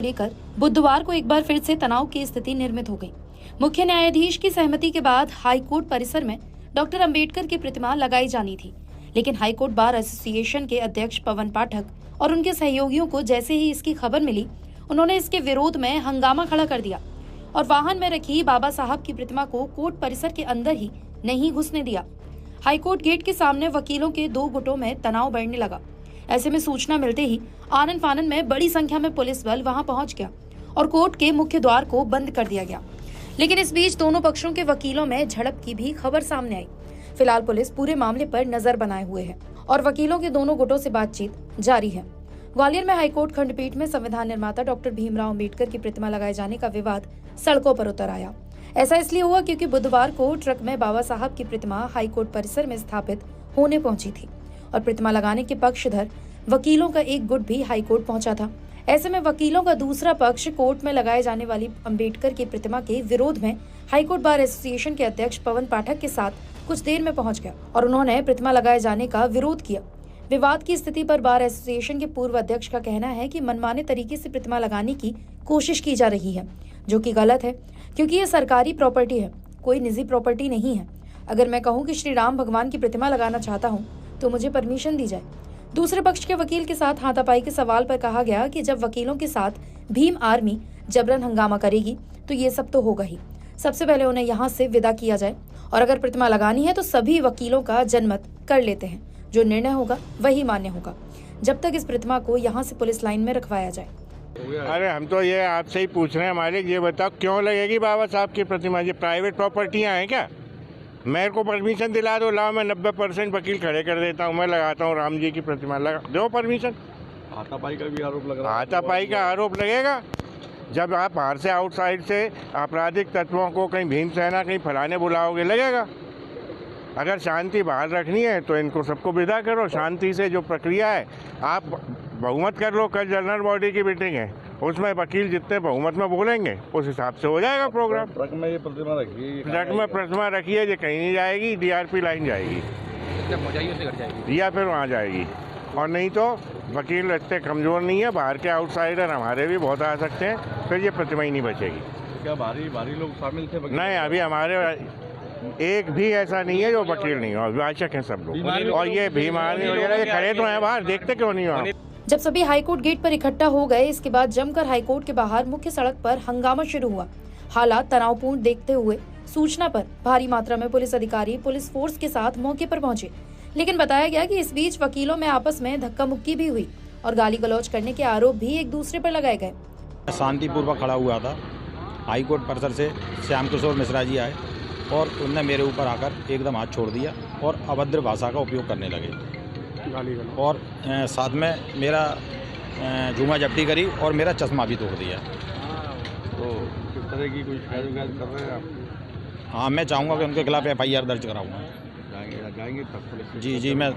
लेकर बुधवार को एक बार फिर से तनाव की स्थिति निर्मित हो गई। मुख्य न्यायाधीश की सहमति के बाद हाईकोर्ट परिसर में डॉक्टर अंबेडकर की प्रतिमा लगाई जानी थी, लेकिन हाईकोर्ट बार एसोसिएशन के अध्यक्ष पवन पाठक और उनके सहयोगियों को जैसे ही इसकी खबर मिली, उन्होंने इसके विरोध में हंगामा खड़ा कर दिया और वाहन में रखी बाबा साहब की प्रतिमा को कोर्ट परिसर के अंदर ही नहीं घुसने दिया। हाईकोर्ट गेट के सामने वकीलों के दो गुटों में तनाव बढ़ने लगा। ऐसे में सूचना मिलते ही आनन फानन में बड़ी संख्या में पुलिस बल वहां पहुंच गया और कोर्ट के मुख्य द्वार को बंद कर दिया गया। लेकिन इस बीच दोनों पक्षों के वकीलों में झड़प की भी खबर सामने आई। फिलहाल पुलिस पूरे मामले पर नजर बनाए हुए है और वकीलों के दोनों गुटों से बातचीत जारी है। ग्वालियर में हाईकोर्ट खंडपीठ में संविधान निर्माता डॉक्टर भीमराव अम्बेडकर की प्रतिमा लगाए जाने का विवाद सड़कों पर उतर आया। ऐसा इसलिए हुआ क्योंकि बुधवार को ट्रक में बाबा साहब की प्रतिमा हाईकोर्ट परिसर में स्थापित होने पहुंची थी और प्रतिमा लगाने के पक्षधर वकीलों का एक गुट भी हाईकोर्ट पहुंचा था। ऐसे में वकीलों का दूसरा पक्ष कोर्ट में लगाए जाने वाली अंबेडकर की प्रतिमा के विरोध में हाईकोर्ट बार एसोसिएशन के अध्यक्ष पवन पाठक के साथ कुछ देर में पहुंच गया और उन्होंने प्रतिमा लगाए जाने का विरोध किया। विवाद की स्थिति पर बार एसोसिएशन के पूर्व अध्यक्ष का कहना है कि मनमाने तरीके से प्रतिमा लगाने की कोशिश की जा रही है, जो कि गलत है क्योंकि ये सरकारी प्रॉपर्टी है, कोई निजी प्रॉपर्टी नहीं है। अगर मैं कहूँ कि श्री राम भगवान की प्रतिमा लगाना चाहता हूँ तो मुझे परमिशन दी जाए। दूसरे पक्ष के वकील के साथ हाथापाई के सवाल पर कहा गया कि जब वकीलों के साथ भीम आर्मी जबरन हंगामा करेगी तो ये सब तो होगा ही। सबसे पहले उन्हें यहाँ से विदा किया जाए और अगर प्रतिमा लगानी है तो सभी वकीलों का जनमत कर लेते हैं, जो निर्णय होगा वही मान्य होगा, जब तक इस प्रतिमा को यहाँ से पुलिस लाइन में रखवाया जाए। अरे हम तो ये आपसे ही पूछ रहे हैं मालिक, ये बताओ क्यों लगेगी बाबा साहब की प्रतिमा? ये प्राइवेट प्रॉपर्टियाँ हैं क्या? मेरे को परमिशन दिला दो, लाओ मैं 90% वकील खड़े कर देता हूँ, मैं लगाता हूँ राम जी की प्रतिमा, लगा दो परमिशन। हाथापाई का भी आरोप लग रहा है। हाथापाई का आरोप लगेगा जब आप बाहर से आउटसाइड से आपराधिक तत्वों को कहीं भीमसेना कहीं फलाने बुलाओगे, लगेगा। अगर शांति बाहर रखनी है तो इनको सबको विदा करो, शांति से जो प्रक्रिया है आप बहुमत कर लो। कल जनरल बॉडी की मीटिंग है, उसमें वकील जितने बहुमत में बोलेंगे उस हिसाब से हो जाएगा प्रोग्राम। ट्रक में ये प्रतिमा रखी है, ट्रक में प्रतिमा रखी है, ये कहीं नहीं जाएगी, डीआरपी लाइन जाएगी या फिर वहाँ जाएगी। और नहीं तो वकील इतने कमज़ोर नहीं है, बाहर के आउटसाइडर हमारे भी बहुत आ सकते हैं, फिर ये प्रतिमा ही नहीं बचेगी। क्या भारी लोग शामिल थे? नहीं, अभी हमारे एक भी ऐसा नहीं है जो वकील नहीं हो, वाचक हैं सब लोग। और ये भीमानी वगैरह ये खड़े तो हैं बाहर, देखते क्यों नहीं हो आप? जब सभी हाईकोर्ट गेट पर इकट्ठा हो गए, इसके बाद जमकर हाईकोर्ट के बाहर मुख्य सड़क पर हंगामा शुरू हुआ। हालात तनावपूर्ण देखते हुए सूचना पर भारी मात्रा में पुलिस अधिकारी पुलिस फोर्स के साथ मौके पर पहुंचे, लेकिन बताया गया कि इस बीच वकीलों में आपस में धक्का मुक्की भी हुई और गाली गलौज करने के आरोप भी एक दूसरे पर लगाए गए। शांतिपूर्वक खड़ा हुआ था। हाईकोर्ट परिसर से श्याम किशोर मिश्रा जी आए और उनने मेरे ऊपर आकर एकदम हाथ छोड़ दिया और अभद्र भाषा का उपयोग करने लगे और साथ में मेरा जूमा जब्ती करी और मेरा चश्मा भी तोड़ दिया। तो किस तरह की कोई शिकायत कर रहे हैं आप? हाँ, मैं चाहूँगा कि उनके खिलाफ FIR दर्ज कराऊंगा। जाएंगे तब पुलिस? जी, मैं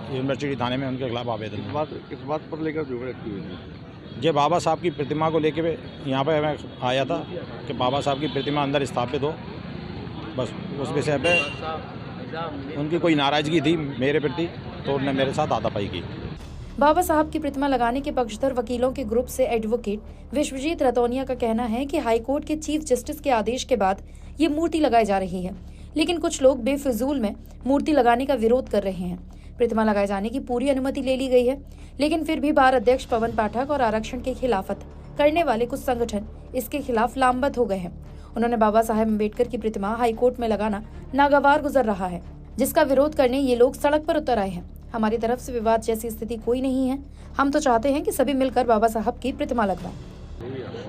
यूनिवर्सिटी थाने में उनके खिलाफ आवेदन। किस बात पर लेकर झगड़ा की हुई थी? ये बाबा साहब की प्रतिमा को लेके यहाँ पर मैं आया था कि बाबा साहब की प्रतिमा अंदर स्थापित हो, बस उस विषय पे उनकी कोई नाराज़गी थी मेरे प्रति, तो उन्होंने मेरे साथ हाथापाई की। बाबा साहब की प्रतिमा लगाने के पक्षधर वकीलों के ग्रुप से एडवोकेट विश्वजीत रतौनिया का कहना है कि हाईकोर्ट के चीफ जस्टिस के आदेश के बाद ये मूर्ति लगाई जा रही है, लेकिन कुछ लोग बेफिजूल में मूर्ति लगाने का विरोध कर रहे हैं। प्रतिमा लगाए जाने की पूरी अनुमति ले ली गई है, लेकिन फिर भी बार अध्यक्ष पवन पाठक और आरक्षण की खिलाफत करने वाले कुछ संगठन इसके खिलाफ लामबंद हो गए हैं। उन्होंने बाबा साहेब अम्बेडकर की प्रतिमा हाईकोर्ट में लगाना नागवार गुजर रहा है, जिसका विरोध करने ये लोग सड़क पर उतर आए हैं। हमारी तरफ से विवाद जैसी स्थिति कोई नहीं है, हम तो चाहते हैं कि सभी मिलकर बाबा साहब की प्रतिमा लगवाएं।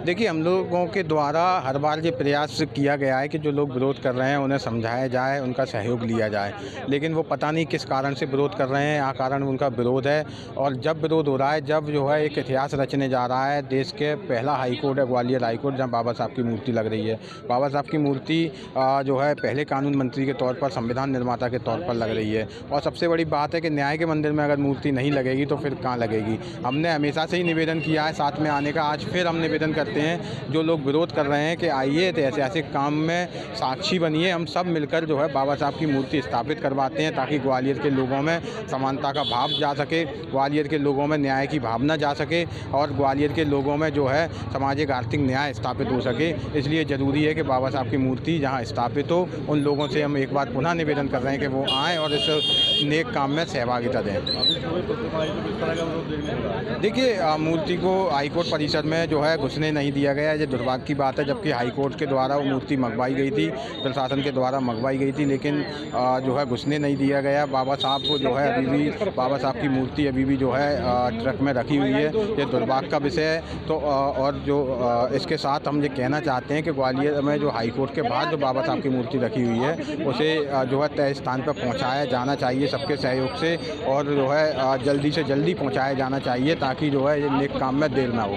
देखिए, हम लोगों के द्वारा हर बार ये प्रयास किया गया है कि जो लोग विरोध कर रहे हैं उन्हें समझाया जाए, उनका सहयोग लिया जाए, लेकिन वो पता नहीं किस कारण से विरोध कर रहे हैं। कारण उनका विरोध है और जब विरोध हो रहा है, जब जो है एक इतिहास रचने जा रहा है। देश के पहला हाईकोर्ट है ग्वालियर हाईकोर्ट, जहाँ बाबा साहब की मूर्ति लग रही है। बाबा साहब की मूर्ति जो है पहले कानून मंत्री के तौर पर, संविधान निर्माता के तौर पर लग रही है। और सबसे बड़ी बात है कि न्याय के मंदिर में अगर मूर्ति नहीं लगेगी तो फिर कहाँ लगेगी। हमने हमेशा से ही निवेदन किया है साथ में आने का, आज फिर हम निवेदन निवेदन करते हैं जो लोग विरोध कर रहे हैं कि आइए तो ऐतिहासिक काम में साक्षी बनिए, हम सब मिलकर जो है बाबा साहब की मूर्ति स्थापित करवाते हैं ताकि ग्वालियर के लोगों में समानता का भाव जा सके, ग्वालियर के लोगों में न्याय की भावना जा सके और ग्वालियर के लोगों में जो है सामाजिक आर्थिक न्याय स्थापित हो सके। इसलिए ज़रूरी है कि बाबा साहब की मूर्ति जहां स्थापित हो, उन लोगों से हम एक बार पुनः निवेदन कर रहे हैं कि वो आएँ और इस नेक काम में सहभागिता दें। देखिए, मूर्ति को हाईकोर्ट परिसर में जो है घुसने नहीं दिया गया, ये दुर्भाग्य की बात है, जबकि हाईकोर्ट के द्वारा वो मूर्ति मंगवाई गई थी, प्रशासन के द्वारा मंगवाई गई थी, लेकिन जो है घुसने नहीं दिया गया। बाबा साहब को जो है अभी भी बाबा साहब की मूर्ति अभी भी जो है ट्रक में रखी हुई है, ये दुर्भाग्य का विषय है। तो और जो इसके साथ हम ये कहना चाहते हैं कि ग्वालियर में जो हाईकोर्ट के बाद जो बाबा साहब की मूर्ति रखी हुई है उसे जो है तय स्थान पर पहुंचाया जाना चाहिए सबके सहयोग से, और जो है जल्दी से जल्दी पहुंचाया जाना चाहिए ताकि जो है ये नेक काम में देर ना हो।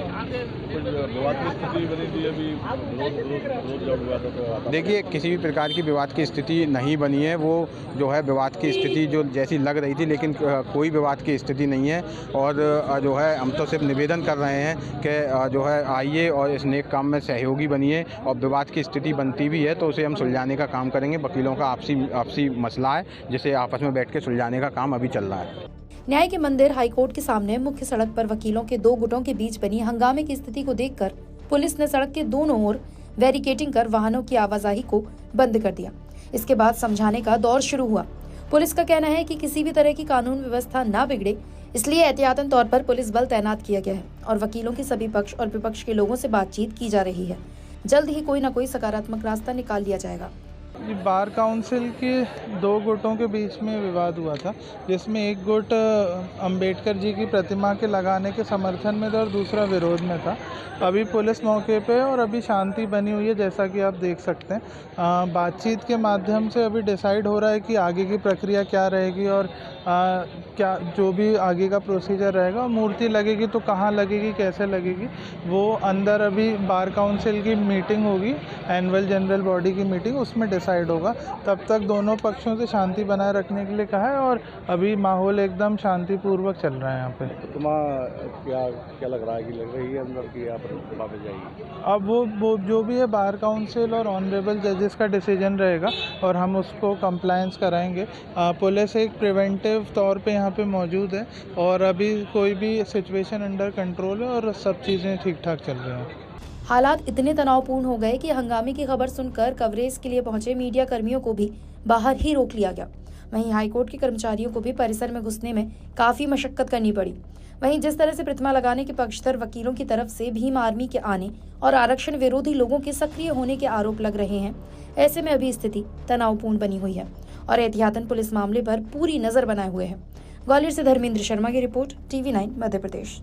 देखिए, किसी भी प्रकार की विवाद की स्थिति नहीं बनी है, वो जो है विवाद की स्थिति जो जैसी लग रही थी, लेकिन कोई विवाद की स्थिति नहीं है। और जो है हम तो सिर्फ निवेदन कर रहे हैं कि जो है आइए और इस नेक काम में सहयोगी बनिए, और विवाद की स्थिति बनती भी है तो उसे हम सुलझाने का काम करेंगे। वकीलों का आपसी मसला है जिसे आपस में बैठ के सुलझाने का काम अभी चल रहा है। न्याय के मंदिर हाईकोर्ट के सामने मुख्य सड़क पर वकीलों के दो गुटों के बीच बनी हंगामे की स्थिति को देखकर पुलिस ने सड़क के दोनों ओर बैरिकेडिंग कर वाहनों की आवाजाही को बंद कर दिया। इसके बाद समझाने का दौर शुरू हुआ। पुलिस का कहना है कि किसी भी तरह की कानून व्यवस्था न बिगड़े, इसलिए एहतियातन तौर पर पुलिस बल तैनात किया गया है और वकीलों की सभी पक्ष और विपक्ष के लोगों से बातचीत की जा रही है। जल्द ही कोई न कोई सकारात्मक रास्ता निकाल लिया जाएगा। बार काउंसिल के दो गुटों के बीच में विवाद हुआ था, जिसमें एक गुट अंबेडकर जी की प्रतिमा के लगाने के समर्थन में था और दूसरा विरोध में था। अभी पुलिस मौके पे और अभी शांति बनी हुई है, जैसा कि आप देख सकते हैं। बातचीत के माध्यम से अभी डिसाइड हो रहा है कि आगे की प्रक्रिया क्या रहेगी और क्या जो भी आगे का प्रोसीजर रहेगा। मूर्ति लगेगी तो कहाँ लगेगी, कैसे लगेगी, वो अंदर अभी बार काउंसिल की मीटिंग होगी, एनुअल जनरल बॉडी की मीटिंग, उसमें डिसाइड होगा। तब तक दोनों पक्षों से शांति बनाए रखने के लिए कहा है और अभी माहौल एकदम शांतिपूर्वक चल रहा है यहाँ पे। क्या लग रहा है कि लग रही है अंदर की आप वापस जाएगी? अब वो जो भी है बार काउंसिल और ऑनरेबल जजेस का डिसीजन रहेगा और हम उसको कंप्लायंस कराएंगे। पुलिस एक प्रिवेंटिव तौर पे यहाँ पे मौजूद है और अभी कोई भी सिचुएशन अंडर कंट्रोल है और सब चीज़ें ठीक ठाक चल रही हैं। हालात इतने तनावपूर्ण हो गए कि हंगामे की खबर सुनकर कवरेज के लिए पहुंचे मीडिया कर्मियों को भी बाहर ही रोक लिया गया। वहीं हाईकोर्ट के कर्मचारियों को भी परिसर में घुसने में काफी मशक्कत करनी पड़ी। वहीं जिस तरह से प्रतिमा लगाने के पक्षधर वकीलों की तरफ से भीम आर्मी के आने और आरक्षण विरोधी लोगों के सक्रिय होने के आरोप लग रहे हैं, ऐसे में अभी स्थिति तनावपूर्ण बनी हुई है और एहतियातन पुलिस मामले पर पूरी नजर बनाए हुए है। ग्वालियर से धर्मेंद्र शर्मा की रिपोर्ट, TV9 मध्य प्रदेश।